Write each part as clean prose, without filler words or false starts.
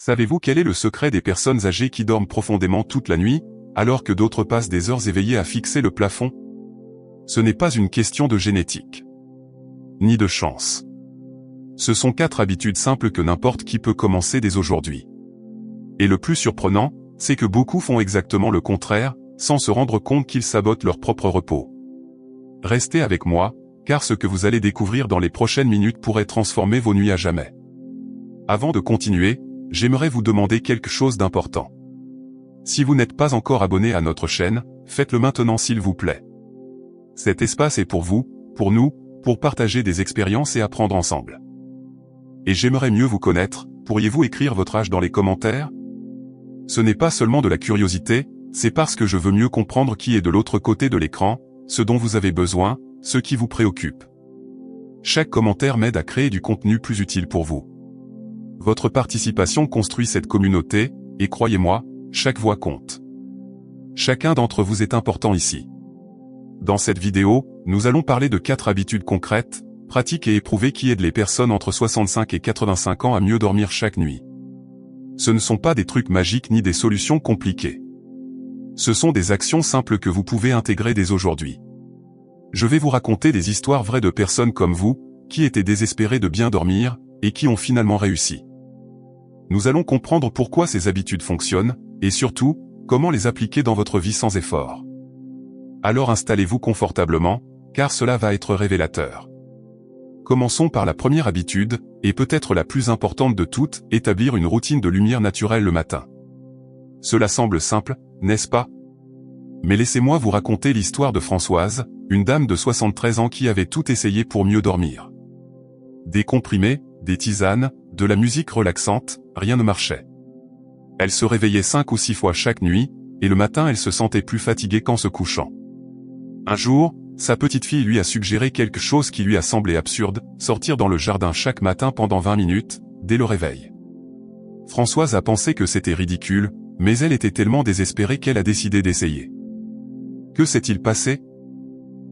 Savez-vous quel est le secret des personnes âgées qui dorment profondément toute la nuit, alors que d'autres passent des heures éveillées à fixer le plafond? Ce n'est pas une question de génétique, ni de chance. Ce sont 4 habitudes simples que n'importe qui peut commencer dès aujourd'hui. Et le plus surprenant, c'est que beaucoup font exactement le contraire, sans se rendre compte qu'ils sabotent leur propre repos. Restez avec moi, car ce que vous allez découvrir dans les prochaines minutes pourrait transformer vos nuits à jamais. Avant de continuer, j'aimerais vous demander quelque chose d'important. Si vous n'êtes pas encore abonné à notre chaîne, faites-le maintenant s'il vous plaît. Cet espace est pour vous, pour nous, pour partager des expériences et apprendre ensemble. Et j'aimerais mieux vous connaître, pourriez-vous écrire votre âge dans les commentaires? Ce n'est pas seulement de la curiosité, c'est parce que je veux mieux comprendre qui est de l'autre côté de l'écran, ce dont vous avez besoin, ce qui vous préoccupe. Chaque commentaire m'aide à créer du contenu plus utile pour vous. Votre participation construit cette communauté, et croyez-moi, chaque voix compte. Chacun d'entre vous est important ici. Dans cette vidéo, nous allons parler de 4 habitudes concrètes, pratiques et éprouvées qui aident les personnes entre 65 et 85 ans à mieux dormir chaque nuit. Ce ne sont pas des trucs magiques ni des solutions compliquées. Ce sont des actions simples que vous pouvez intégrer dès aujourd'hui. Je vais vous raconter des histoires vraies de personnes comme vous, qui étaient désespérées de bien dormir, et qui ont finalement réussi. Nous allons comprendre pourquoi ces habitudes fonctionnent, et surtout, comment les appliquer dans votre vie sans effort. Alors installez-vous confortablement, car cela va être révélateur. Commençons par la première habitude, et peut-être la plus importante de toutes, établir une routine de lumière naturelle le matin. Cela semble simple, n'est-ce pas? Mais laissez-moi vous raconter l'histoire de Françoise, une dame de 73 ans qui avait tout essayé pour mieux dormir. Des comprimés, des tisanes, de la musique relaxante, rien ne marchait. Elle se réveillait 5 ou 6 fois chaque nuit, et le matin elle se sentait plus fatiguée qu'en se couchant. Un jour, sa petite fille lui a suggéré quelque chose qui lui a semblé absurde, sortir dans le jardin chaque matin pendant 20 minutes, dès le réveil. Françoise a pensé que c'était ridicule, mais elle était tellement désespérée qu'elle a décidé d'essayer. Que s'est-il passé?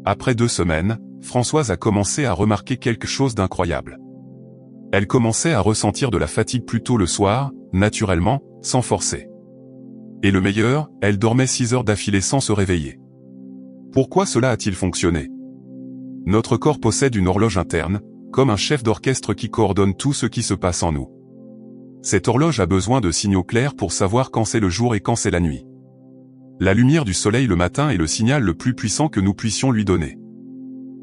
Après 2 semaines, Françoise a commencé à remarquer quelque chose d'incroyable. Elle commençait à ressentir de la fatigue plus tôt le soir, naturellement, sans forcer. Et le meilleur, elle dormait 6 heures d'affilée sans se réveiller. Pourquoi cela a-t-il fonctionné? Notre corps possède une horloge interne, comme un chef d'orchestre qui coordonne tout ce qui se passe en nous. Cette horloge a besoin de signaux clairs pour savoir quand c'est le jour et quand c'est la nuit. La lumière du soleil le matin est le signal le plus puissant que nous puissions lui donner.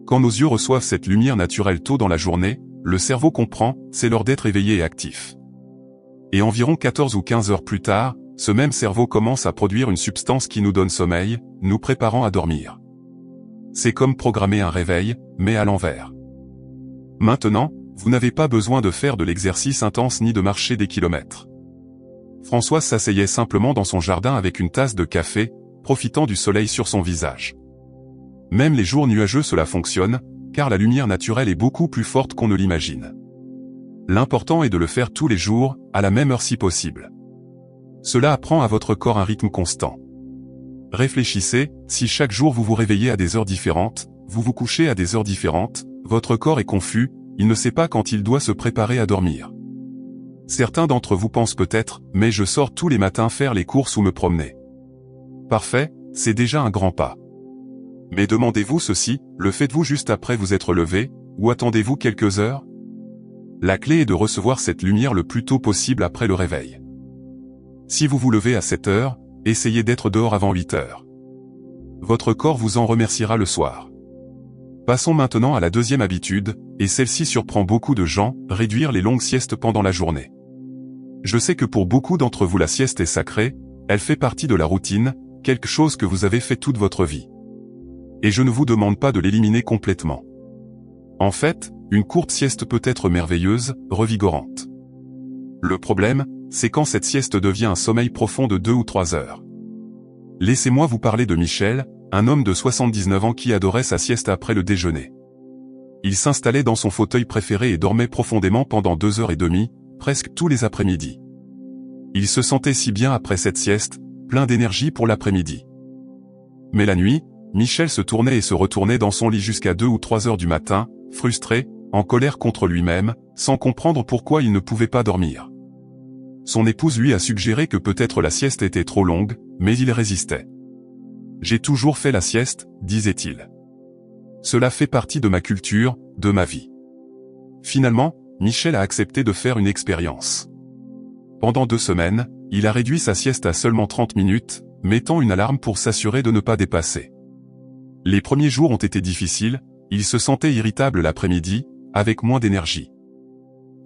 Quand nos yeux reçoivent cette lumière naturelle tôt dans la journée, le cerveau comprend, c'est l'heure d'être éveillé et actif. Et environ 14 ou 15 heures plus tard, ce même cerveau commence à produire une substance qui nous donne sommeil, nous préparant à dormir. C'est comme programmer un réveil, mais à l'envers. Maintenant, vous n'avez pas besoin de faire de l'exercice intense ni de marcher des kilomètres. Françoise s'asseyait simplement dans son jardin avec une tasse de café, profitant du soleil sur son visage. Même les jours nuageux cela fonctionne, car la lumière naturelle est beaucoup plus forte qu'on ne l'imagine. L'important est de le faire tous les jours, à la même heure si possible. Cela apprend à votre corps un rythme constant. Réfléchissez, si chaque jour vous vous réveillez à des heures différentes, vous vous couchez à des heures différentes, votre corps est confus, il ne sait pas quand il doit se préparer à dormir. Certains d'entre vous pensent peut-être, mais je sors tous les matins faire les courses ou me promener. Parfait, c'est déjà un grand pas. Mais demandez-vous ceci, le faites-vous juste après vous être levé, ou attendez-vous quelques heures? La clé est de recevoir cette lumière le plus tôt possible après le réveil. Si vous vous levez à 7 heures, essayez d'être dehors avant 8 heures. Votre corps vous en remerciera le soir. Passons maintenant à la deuxième habitude, et celle-ci surprend beaucoup de gens, réduire les longues siestes pendant la journée. Je sais que pour beaucoup d'entre vous la sieste est sacrée, elle fait partie de la routine, quelque chose que vous avez fait toute votre vie. Et je ne vous demande pas de l'éliminer complètement. En fait, une courte sieste peut être merveilleuse, revigorante. Le problème, c'est quand cette sieste devient un sommeil profond de 2 ou 3 heures. Laissez-moi vous parler de Michel, un homme de 79 ans qui adorait sa sieste après le déjeuner. Il s'installait dans son fauteuil préféré et dormait profondément pendant 2 heures et demie, presque tous les après-midi. Il se sentait si bien après cette sieste, plein d'énergie pour l'après-midi. Mais la nuit, Michel se tournait et se retournait dans son lit jusqu'à 2 ou 3 heures du matin, frustré, en colère contre lui-même, sans comprendre pourquoi il ne pouvait pas dormir. Son épouse lui a suggéré que peut-être la sieste était trop longue, mais il résistait. « J'ai toujours fait la sieste, disait-il. Cela fait partie de ma culture, de ma vie. » Finalement, Michel a accepté de faire une expérience. Pendant 2 semaines, il a réduit sa sieste à seulement 30 minutes, mettant une alarme pour s'assurer de ne pas dépasser. Les premiers jours ont été difficiles, il se sentait irritable l'après-midi, avec moins d'énergie.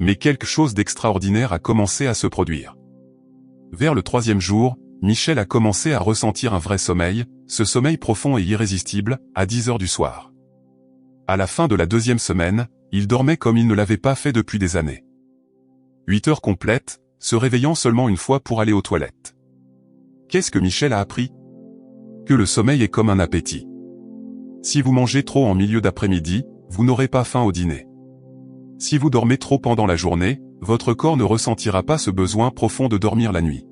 Mais quelque chose d'extraordinaire a commencé à se produire. Vers le 3e jour, Michel a commencé à ressentir un vrai sommeil, ce sommeil profond et irrésistible, à 10 heures du soir. À la fin de la 2e semaine, il dormait comme il ne l'avait pas fait depuis des années. 8 heures complètes, se réveillant seulement une fois pour aller aux toilettes. Qu'est-ce que Michel a appris? Que le sommeil est comme un appétit. Si vous mangez trop en milieu d'après-midi, vous n'aurez pas faim au dîner. Si vous dormez trop pendant la journée, votre corps ne ressentira pas ce besoin profond de dormir la nuit.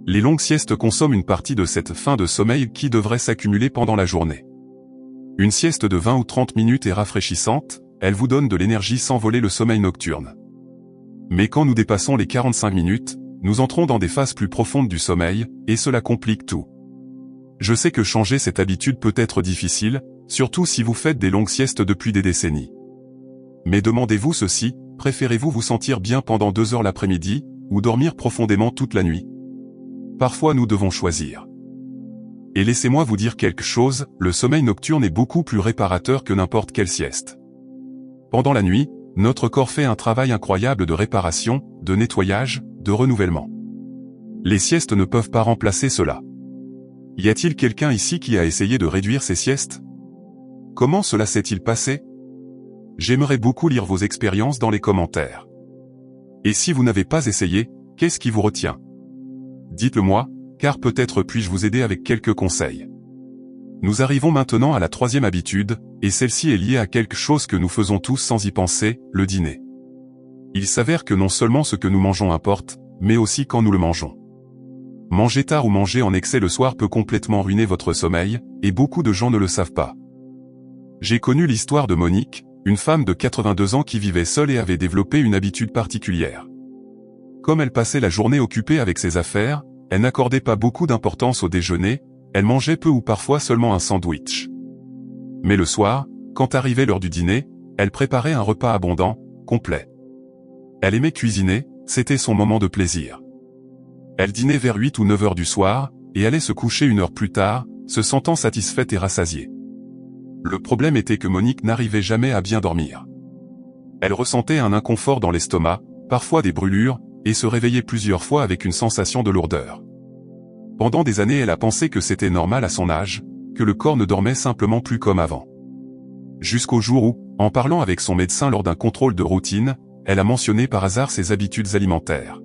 Les longues siestes consomment une partie de cette faim de sommeil qui devrait s'accumuler pendant la journée. Une sieste de 20 ou 30 minutes est rafraîchissante, elle vous donne de l'énergie sans voler le sommeil nocturne. Mais quand nous dépassons les 45 minutes, nous entrons dans des phases plus profondes du sommeil, et cela complique tout. Je sais que changer cette habitude peut être difficile, surtout si vous faites des longues siestes depuis des décennies. Mais demandez-vous ceci, préférez-vous vous sentir bien pendant 2 heures l'après-midi, ou dormir profondément toute la nuit? Parfois nous devons choisir. Et laissez-moi vous dire quelque chose, le sommeil nocturne est beaucoup plus réparateur que n'importe quelle sieste. Pendant la nuit, notre corps fait un travail incroyable de réparation, de nettoyage, de renouvellement. Les siestes ne peuvent pas remplacer cela. Y a-t-il quelqu'un ici qui a essayé de réduire ses siestes? Comment cela s'est-il passé? J'aimerais beaucoup lire vos expériences dans les commentaires. Et si vous n'avez pas essayé, qu'est-ce qui vous retient? Dites-le moi, car peut-être puis-je vous aider avec quelques conseils. Nous arrivons maintenant à la 3e habitude, et celle-ci est liée à quelque chose que nous faisons tous sans y penser, le dîner. Il s'avère que non seulement ce que nous mangeons importe, mais aussi quand nous le mangeons. Manger tard ou manger en excès le soir peut complètement ruiner votre sommeil, et beaucoup de gens ne le savent pas. J'ai connu l'histoire de Monique, une femme de 82 ans qui vivait seule et avait développé une habitude particulière. Comme elle passait la journée occupée avec ses affaires, elle n'accordait pas beaucoup d'importance au déjeuner, elle mangeait peu ou parfois seulement un sandwich. Mais le soir, quand arrivait l'heure du dîner, elle préparait un repas abondant, complet. Elle aimait cuisiner, c'était son moment de plaisir. Elle dînait vers 8 ou 9 heures du soir, et allait se coucher 1 heure plus tard, se sentant satisfaite et rassasiée. Le problème était que Monique n'arrivait jamais à bien dormir. Elle ressentait un inconfort dans l'estomac, parfois des brûlures, et se réveillait plusieurs fois avec une sensation de lourdeur. Pendant des années elle a pensé que c'était normal à son âge, que le corps ne dormait simplement plus comme avant. Jusqu'au jour où, en parlant avec son médecin lors d'un contrôle de routine, elle a mentionné par hasard ses habitudes alimentaires.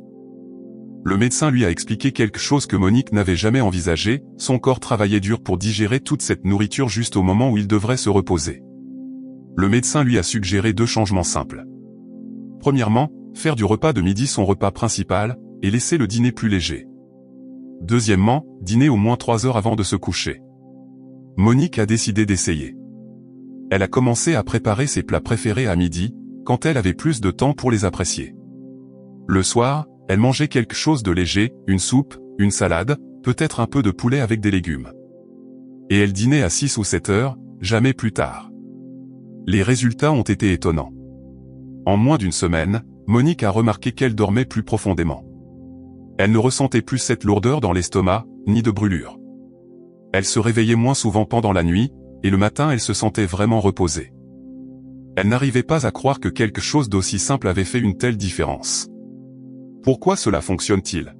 Le médecin lui a expliqué quelque chose que Monique n'avait jamais envisagé, son corps travaillait dur pour digérer toute cette nourriture juste au moment où il devrait se reposer. Le médecin lui a suggéré 2 changements simples. Premièrement, faire du repas de midi son repas principal, et laisser le dîner plus léger. Deuxièmement, dîner au moins 3 heures avant de se coucher. Monique a décidé d'essayer. Elle a commencé à préparer ses plats préférés à midi, quand elle avait plus de temps pour les apprécier. Le soir, elle mangeait quelque chose de léger, une soupe, une salade, peut-être un peu de poulet avec des légumes. Et elle dînait à 6 ou 7 heures, jamais plus tard. Les résultats ont été étonnants. En moins d'1 semaine, Monique a remarqué qu'elle dormait plus profondément. Elle ne ressentait plus cette lourdeur dans l'estomac, ni de brûlure. Elle se réveillait moins souvent pendant la nuit, et le matin elle se sentait vraiment reposée. Elle n'arrivait pas à croire que quelque chose d'aussi simple avait fait une telle différence. Pourquoi cela fonctionne-t-il?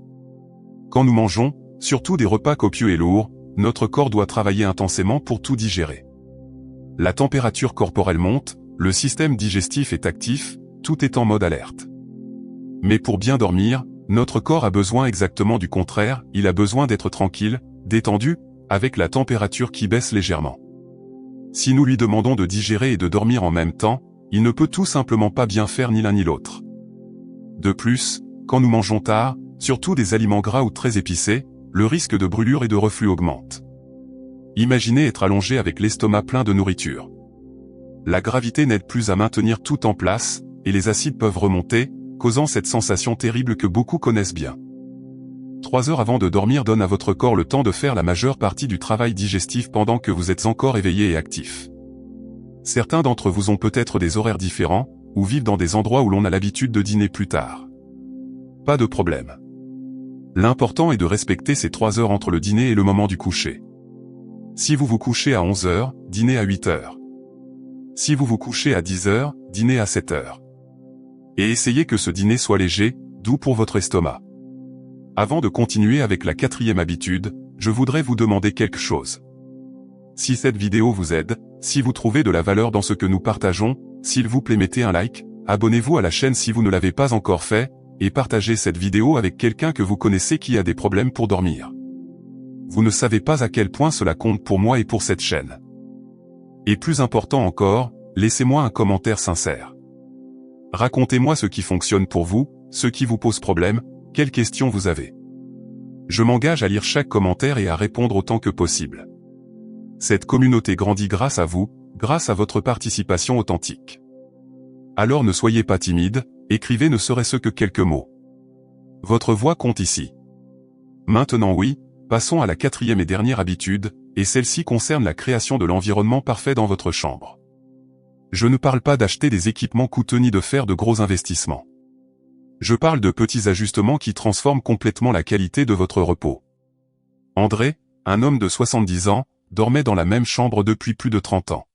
Quand nous mangeons, surtout des repas copieux et lourds, notre corps doit travailler intensément pour tout digérer. La température corporelle monte, le système digestif est actif, tout est en mode alerte. Mais pour bien dormir, notre corps a besoin exactement du contraire, il a besoin d'être tranquille, détendu, avec la température qui baisse légèrement. Si nous lui demandons de digérer et de dormir en même temps, il ne peut tout simplement pas bien faire ni l'un ni l'autre. De plus, quand nous mangeons tard, surtout des aliments gras ou très épicés, le risque de brûlure et de reflux augmente. Imaginez être allongé avec l'estomac plein de nourriture. La gravité n'aide plus à maintenir tout en place, et les acides peuvent remonter, causant cette sensation terrible que beaucoup connaissent bien. 3 heures avant de dormir donnent à votre corps le temps de faire la majeure partie du travail digestif pendant que vous êtes encore éveillé et actif. Certains d'entre vous ont peut-être des horaires différents, ou vivent dans des endroits où l'on a l'habitude de dîner plus tard. Pas de problème. L'important est de respecter ces 3 heures entre le dîner et le moment du coucher. Si vous vous couchez à 11 heures, dînez à 8 heures. Si vous vous couchez à 10 heures, dînez à 7 heures. Et essayez que ce dîner soit léger, doux pour votre estomac. Avant de continuer avec la 4e habitude, je voudrais vous demander quelque chose. Si cette vidéo vous aide, si vous trouvez de la valeur dans ce que nous partageons, s'il vous plaît mettez un like, abonnez-vous à la chaîne si vous ne l'avez pas encore fait, et partagez cette vidéo avec quelqu'un que vous connaissez qui a des problèmes pour dormir. Vous ne savez pas à quel point cela compte pour moi et pour cette chaîne. Et plus important encore, laissez-moi un commentaire sincère. Racontez-moi ce qui fonctionne pour vous, ce qui vous pose problème, quelles questions vous avez. Je m'engage à lire chaque commentaire et à répondre autant que possible. Cette communauté grandit grâce à vous, grâce à votre participation authentique. Alors ne soyez pas timide, écrivez ne serait-ce que quelques mots. Votre voix compte ici. Maintenant oui, passons à la 4e et dernière habitude, et celle-ci concerne la création de l'environnement parfait dans votre chambre. Je ne parle pas d'acheter des équipements coûteux ni de faire de gros investissements. Je parle de petits ajustements qui transforment complètement la qualité de votre repos. André, un homme de 70 ans, dormait dans la même chambre depuis plus de 30 ans.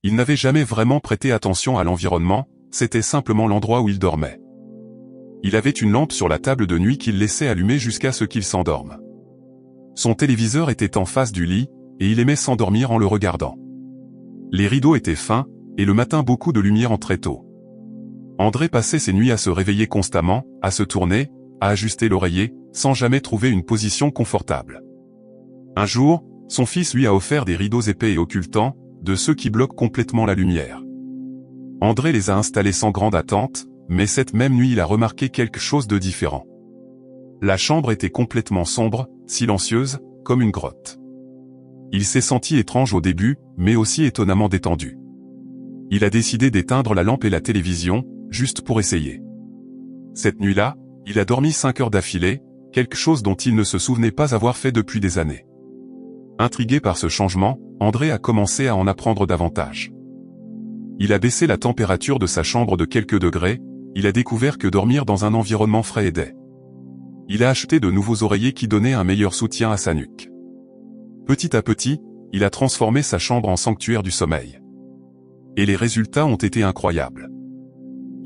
Il n'avait jamais vraiment prêté attention à l'environnement, c'était simplement l'endroit où il dormait. Il avait une lampe sur la table de nuit qu'il laissait allumer jusqu'à ce qu'il s'endorme. Son téléviseur était en face du lit, et il aimait s'endormir en le regardant. Les rideaux étaient fins, et le matin beaucoup de lumière entrait tôt. André passait ses nuits à se réveiller constamment, à se tourner, à ajuster l'oreiller, sans jamais trouver une position confortable. Un jour, son fils lui a offert des rideaux épais et occultants, de ceux qui bloquent complètement la lumière. André les a installés sans grande attente, mais cette même nuit il a remarqué quelque chose de différent. La chambre était complètement sombre, silencieuse, comme une grotte. Il s'est senti étrange au début, mais aussi étonnamment détendu. Il a décidé d'éteindre la lampe et la télévision, juste pour essayer. Cette nuit-là, il a dormi 5 heures d'affilée, quelque chose dont il ne se souvenait pas avoir fait depuis des années. Intrigué par ce changement, André a commencé à en apprendre davantage. Il a baissé la température de sa chambre de quelques degrés, il a découvert que dormir dans un environnement frais aidait. Il a acheté de nouveaux oreillers qui donnaient un meilleur soutien à sa nuque. Petit à petit, il a transformé sa chambre en sanctuaire du sommeil. Et les résultats ont été incroyables.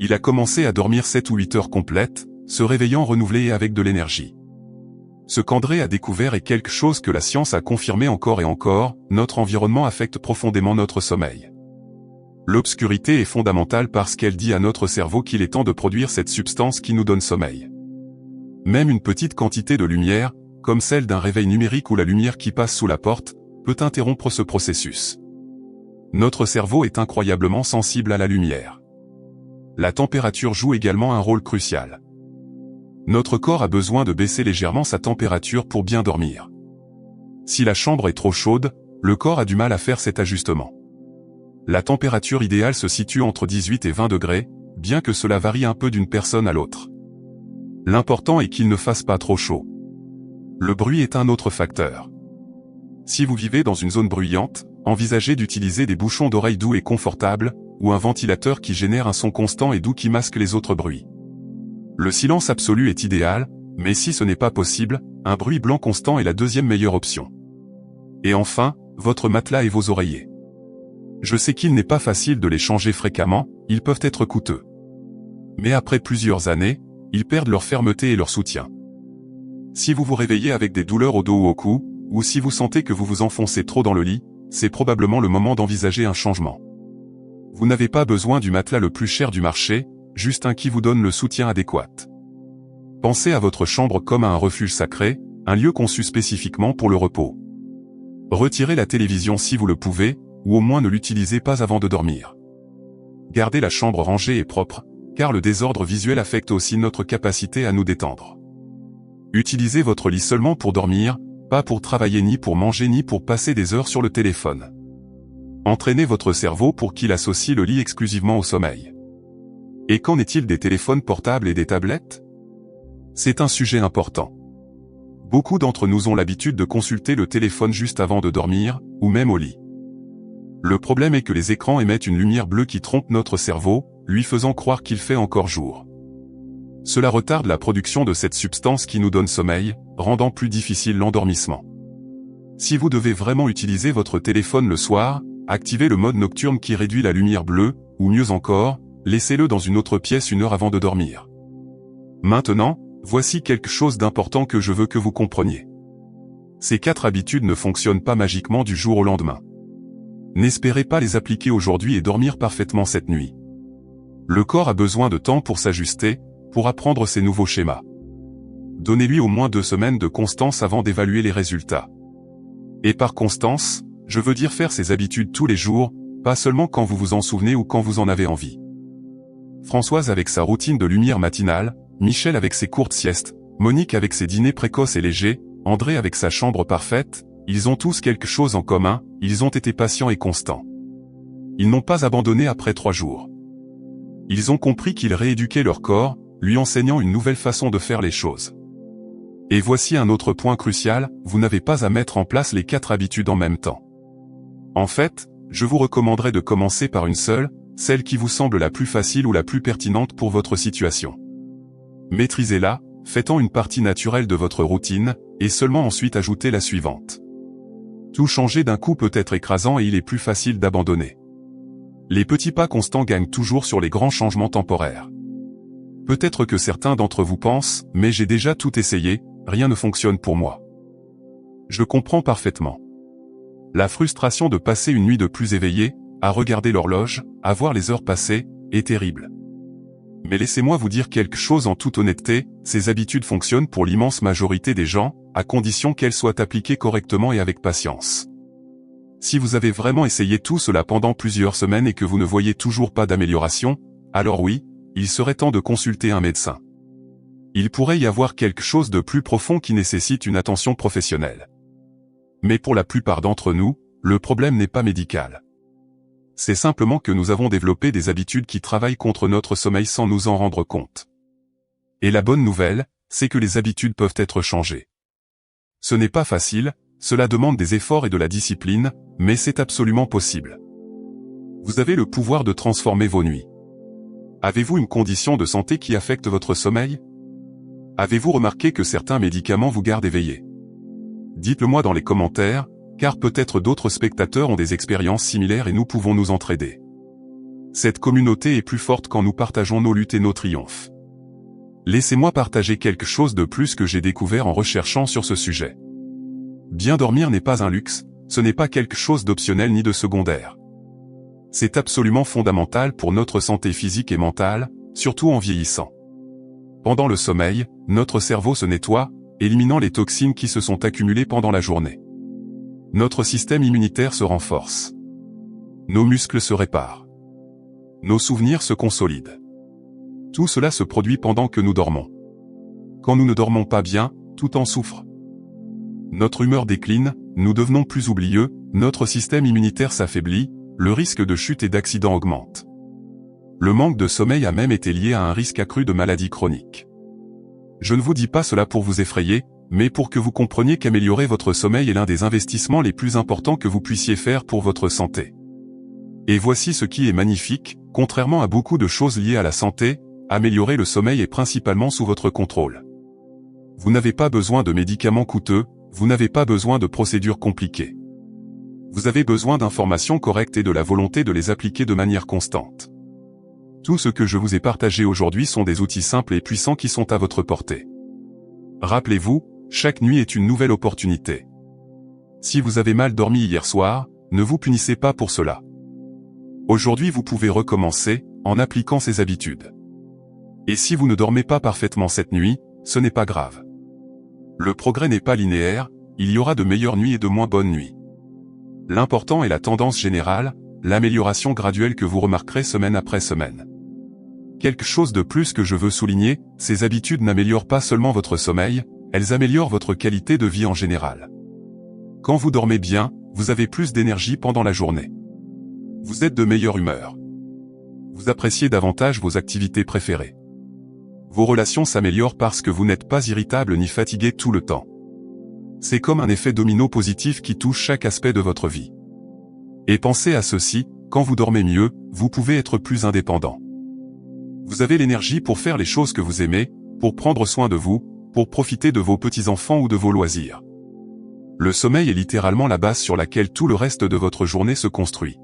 Il a commencé à dormir 7 ou 8 heures complètes, se réveillant renouvelé et avec de l'énergie. Ce qu'André a découvert est quelque chose que la science a confirmé encore et encore, notre environnement affecte profondément notre sommeil. L'obscurité est fondamentale parce qu'elle dit à notre cerveau qu'il est temps de produire cette substance qui nous donne sommeil. Même une petite quantité de lumière, comme celle d'un réveil numérique ou la lumière qui passe sous la porte, peut interrompre ce processus. Notre cerveau est incroyablement sensible à la lumière. La température joue également un rôle crucial. Notre corps a besoin de baisser légèrement sa température pour bien dormir. Si la chambre est trop chaude, le corps a du mal à faire cet ajustement. La température idéale se situe entre 18 et 20 degrés, bien que cela varie un peu d'une personne à l'autre. L'important est qu'il ne fasse pas trop chaud. Le bruit est un autre facteur. Si vous vivez dans une zone bruyante, envisagez d'utiliser des bouchons d'oreilles doux et confortables, ou un ventilateur qui génère un son constant et doux qui masque les autres bruits. Le silence absolu est idéal, mais si ce n'est pas possible, un bruit blanc constant est la deuxième meilleure option. Et enfin, votre matelas et vos oreillers. Je sais qu'il n'est pas facile de les changer fréquemment, ils peuvent être coûteux. Mais après plusieurs années, ils perdent leur fermeté et leur soutien. Si vous vous réveillez avec des douleurs au dos ou au cou, ou si vous sentez que vous vous enfoncez trop dans le lit, c'est probablement le moment d'envisager un changement. Vous n'avez pas besoin du matelas le plus cher du marché, juste un qui vous donne le soutien adéquat. Pensez à votre chambre comme à un refuge sacré, un lieu conçu spécifiquement pour le repos. Retirez la télévision si vous le pouvez, ou au moins ne l'utilisez pas avant de dormir. Gardez la chambre rangée et propre, car le désordre visuel affecte aussi notre capacité à nous détendre. Utilisez votre lit seulement pour dormir, pas pour travailler ni pour manger ni pour passer des heures sur le téléphone. Entraînez votre cerveau pour qu'il associe le lit exclusivement au sommeil. Et qu'en est-il des téléphones portables et des tablettes? C'est un sujet important. Beaucoup d'entre nous ont l'habitude de consulter le téléphone juste avant de dormir, ou même au lit. Le problème est que les écrans émettent une lumière bleue qui trompe notre cerveau, lui faisant croire qu'il fait encore jour. Cela retarde la production de cette substance qui nous donne sommeil, rendant plus difficile l'endormissement. Si vous devez vraiment utiliser votre téléphone le soir, activez le mode nocturne qui réduit la lumière bleue, ou mieux encore, laissez-le dans une autre pièce 1 heure avant de dormir. Maintenant, voici quelque chose d'important que je veux que vous compreniez. Ces 4 habitudes ne fonctionnent pas magiquement du jour au lendemain. N'espérez pas les appliquer aujourd'hui et dormir parfaitement cette nuit. Le corps a besoin de temps pour s'ajuster, pour apprendre ces nouveaux schémas. Donnez-lui au moins 2 semaines de constance avant d'évaluer les résultats. Et par constance, je veux dire faire ces habitudes tous les jours, pas seulement quand vous vous en souvenez ou quand vous en avez envie. Françoise avec sa routine de lumière matinale, Michel avec ses courtes siestes, Monique avec ses dîners précoces et légers, André avec sa chambre parfaite, ils ont tous quelque chose en commun, ils ont été patients et constants. Ils n'ont pas abandonné après 3 jours. Ils ont compris qu'ils rééduquaient leur corps, lui enseignant une nouvelle façon de faire les choses. Et voici un autre point crucial, vous n'avez pas à mettre en place les 4 habitudes en même temps. En fait, je vous recommanderais de commencer par une seule, celle qui vous semble la plus facile ou la plus pertinente pour votre situation. Maîtrisez-la, faites-en une partie naturelle de votre routine, et seulement ensuite ajoutez la suivante. Tout changer d'un coup peut être écrasant et il est plus facile d'abandonner. Les petits pas constants gagnent toujours sur les grands changements temporaires. Peut-être que certains d'entre vous pensent, mais j'ai déjà tout essayé, rien ne fonctionne pour moi. Je comprends parfaitement. La frustration de passer une nuit de plus éveillé, à regarder l'horloge, à voir les heures passer, est terrible. Mais laissez-moi vous dire quelque chose en toute honnêteté, ces habitudes fonctionnent pour l'immense majorité des gens, à condition qu'elles soient appliquées correctement et avec patience. Si vous avez vraiment essayé tout cela pendant plusieurs semaines et que vous ne voyez toujours pas d'amélioration, alors oui, il serait temps de consulter un médecin. Il pourrait y avoir quelque chose de plus profond qui nécessite une attention professionnelle. Mais pour la plupart d'entre nous, le problème n'est pas médical. C'est simplement que nous avons développé des habitudes qui travaillent contre notre sommeil sans nous en rendre compte. Et la bonne nouvelle, c'est que les habitudes peuvent être changées. Ce n'est pas facile, cela demande des efforts et de la discipline, mais c'est absolument possible. Vous avez le pouvoir de transformer vos nuits. Avez-vous une condition de santé qui affecte votre sommeil? Avez-vous remarqué que certains médicaments vous gardent éveillé? Dites-le moi dans les commentaires, car peut-être d'autres spectateurs ont des expériences similaires et nous pouvons nous entraider. Cette communauté est plus forte quand nous partageons nos luttes et nos triomphes. Laissez-moi partager quelque chose de plus que j'ai découvert en recherchant sur ce sujet. Bien dormir n'est pas un luxe, ce n'est pas quelque chose d'optionnel ni de secondaire. C'est absolument fondamental pour notre santé physique et mentale, surtout en vieillissant. Pendant le sommeil, notre cerveau se nettoie, éliminant les toxines qui se sont accumulées pendant la journée. Notre système immunitaire se renforce. Nos muscles se réparent. Nos souvenirs se consolident. Tout cela se produit pendant que nous dormons. Quand nous ne dormons pas bien, tout en souffre. Notre humeur décline, nous devenons plus oublieux, notre système immunitaire s'affaiblit, le risque de chute et d'accident augmente. Le manque de sommeil a même été lié à un risque accru de maladies chroniques. Je ne vous dis pas cela pour vous effrayer, mais pour que vous compreniez qu'améliorer votre sommeil est l'un des investissements les plus importants que vous puissiez faire pour votre santé. Et voici ce qui est magnifique, contrairement à beaucoup de choses liées à la santé, améliorer le sommeil est principalement sous votre contrôle. Vous n'avez pas besoin de médicaments coûteux, vous n'avez pas besoin de procédures compliquées. Vous avez besoin d'informations correctes et de la volonté de les appliquer de manière constante. Tout ce que je vous ai partagé aujourd'hui sont des outils simples et puissants qui sont à votre portée. Rappelez-vous, chaque nuit est une nouvelle opportunité. Si vous avez mal dormi hier soir, ne vous punissez pas pour cela. Aujourd'hui vous pouvez recommencer, en appliquant ces habitudes. Et si vous ne dormez pas parfaitement cette nuit, ce n'est pas grave. Le progrès n'est pas linéaire, il y aura de meilleures nuits et de moins bonnes nuits. L'important est la tendance générale, l'amélioration graduelle que vous remarquerez semaine après semaine. Quelque chose de plus que je veux souligner, ces habitudes n'améliorent pas seulement votre sommeil, elles améliorent votre qualité de vie en général. Quand vous dormez bien, vous avez plus d'énergie pendant la journée. Vous êtes de meilleure humeur. Vous appréciez davantage vos activités préférées. Vos relations s'améliorent parce que vous n'êtes pas irritable ni fatigué tout le temps. C'est comme un effet domino positif qui touche chaque aspect de votre vie. Et pensez à ceci, quand vous dormez mieux, vous pouvez être plus indépendant. Vous avez l'énergie pour faire les choses que vous aimez, pour prendre soin de vous, pour profiter de vos petits-enfants ou de vos loisirs. Le sommeil est littéralement la base sur laquelle tout le reste de votre journée se construit.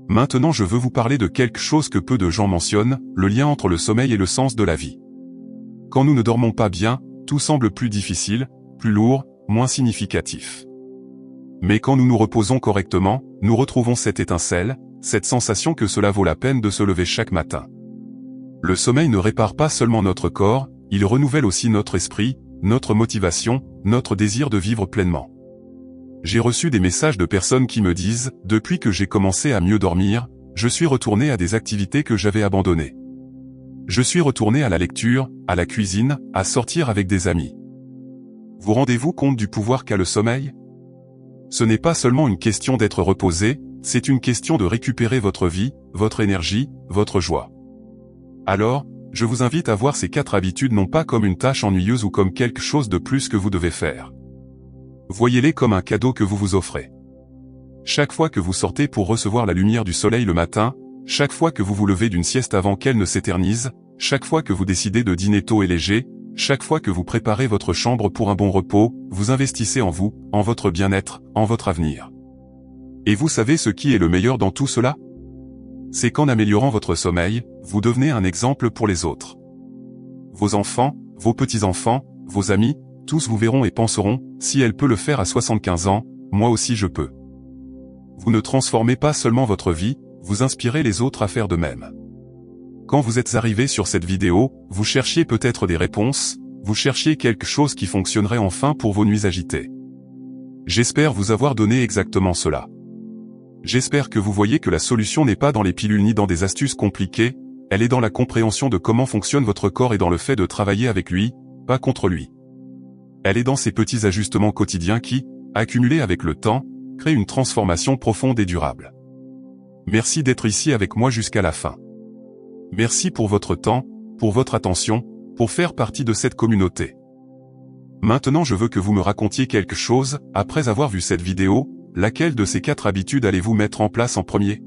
Maintenant je veux vous parler de quelque chose que peu de gens mentionnent, le lien entre le sommeil et le sens de la vie. Quand nous ne dormons pas bien, tout semble plus difficile, plus lourd, moins significatif. Mais quand nous nous reposons correctement, nous retrouvons cette étincelle, cette sensation que cela vaut la peine de se lever chaque matin. Le sommeil ne répare pas seulement notre corps, il renouvelle aussi notre esprit, notre motivation, notre désir de vivre pleinement. J'ai reçu des messages de personnes qui me disent « Depuis que j'ai commencé à mieux dormir, je suis retourné à des activités que j'avais abandonnées. Je suis retourné à la lecture, à la cuisine, à sortir avec des amis. » Vous rendez-vous compte du pouvoir qu'a le sommeil? Ce n'est pas seulement une question d'être reposé, c'est une question de récupérer votre vie, votre énergie, votre joie. Alors, je vous invite à voir ces 4 habitudes non pas comme une tâche ennuyeuse ou comme quelque chose de plus que vous devez faire. Voyez-les comme un cadeau que vous vous offrez. Chaque fois que vous sortez pour recevoir la lumière du soleil le matin, chaque fois que vous vous levez d'une sieste avant qu'elle ne s'éternise, chaque fois que vous décidez de dîner tôt et léger, chaque fois que vous préparez votre chambre pour un bon repos, vous investissez en vous, en votre bien-être, en votre avenir. Et vous savez ce qui est le meilleur dans tout cela? C'est qu'en améliorant votre sommeil, vous devenez un exemple pour les autres. Vos enfants, vos petits-enfants, vos amis, tous vous verront et penseront, si elle peut le faire à 75 ans, moi aussi je peux. Vous ne transformez pas seulement votre vie, vous inspirez les autres à faire de même. Quand vous êtes arrivé sur cette vidéo, vous cherchiez peut-être des réponses, vous cherchiez quelque chose qui fonctionnerait enfin pour vos nuits agitées. J'espère vous avoir donné exactement cela. J'espère que vous voyez que la solution n'est pas dans les pilules ni dans des astuces compliquées, elle est dans la compréhension de comment fonctionne votre corps et dans le fait de travailler avec lui, pas contre lui. Elle est dans ces petits ajustements quotidiens qui, accumulés avec le temps, créent une transformation profonde et durable. Merci d'être ici avec moi jusqu'à la fin. Merci pour votre temps, pour votre attention, pour faire partie de cette communauté. Maintenant je veux que vous me racontiez quelque chose, après avoir vu cette vidéo, laquelle de ces 4 habitudes allez-vous mettre en place en premier?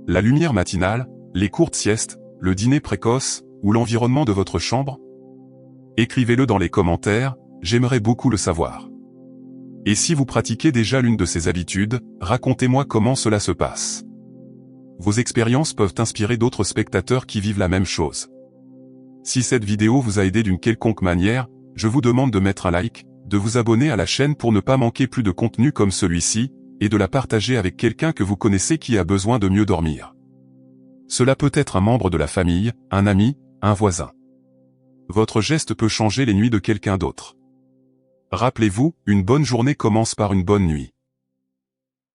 La lumière matinale, les courtes siestes, le dîner précoce, ou l'environnement de votre chambre? Écrivez-le dans les commentaires, j'aimerais beaucoup le savoir. Et si vous pratiquez déjà l'une de ces habitudes, racontez-moi comment cela se passe. Vos expériences peuvent inspirer d'autres spectateurs qui vivent la même chose. Si cette vidéo vous a aidé d'une quelconque manière, je vous demande de mettre un like, de vous abonner à la chaîne pour ne pas manquer plus de contenu comme celui-ci, et de la partager avec quelqu'un que vous connaissez qui a besoin de mieux dormir. Cela peut être un membre de la famille, un ami, un voisin. Votre geste peut changer les nuits de quelqu'un d'autre. Rappelez-vous, une bonne journée commence par une bonne nuit.